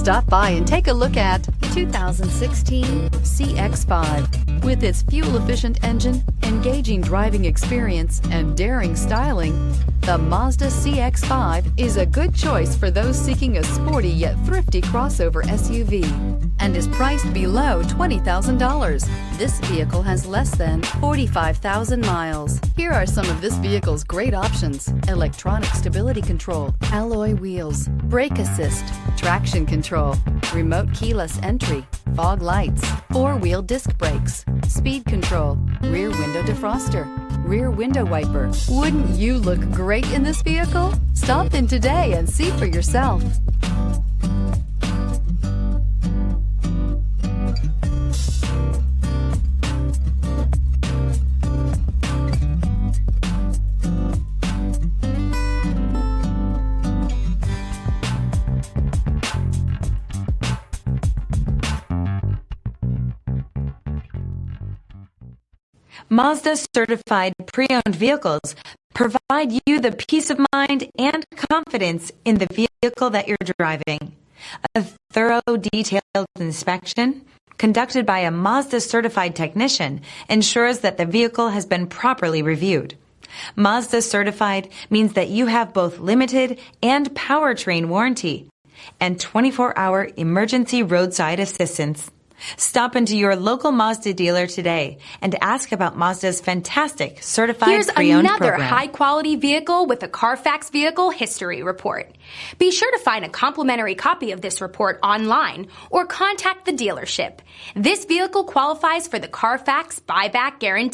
Stop by and take a look at the 2016 CX-5. With its fuel-efficient engine, engaging driving experience, and daring styling, the Mazda CX-5 is a good choice for those seeking a sporty yet thrifty crossover SUV and is priced below $20,000. This vehicle has less than 45,000 miles. Here are some of this vehicle's great options: electronic stability control, alloy wheels, brake assist, traction control, remote keyless entry, fog lights, four-wheel disc brakes, speed control, rear window defroster, rear window wiper. Wouldn't you look great in this vehicle? Stop in today and see for yourself. Mazda certified pre-owned vehicles provide you the peace of mind and confidence in the vehicle that you're driving. A thorough, detailed inspection conducted by a Mazda certified technician ensures that the vehicle has been properly reviewed. Mazda certified means that you have both limited and powertrain warranty and 24-hour emergency roadside assistance. Stop into your local Mazda dealer today and ask about Mazda's fantastic certified pre-owned program. Here's another high-quality vehicle with a Carfax Vehicle History Report. Be sure to find a complimentary copy of this report online or contact the dealership. This vehicle qualifies for the Carfax Buyback Guarantee.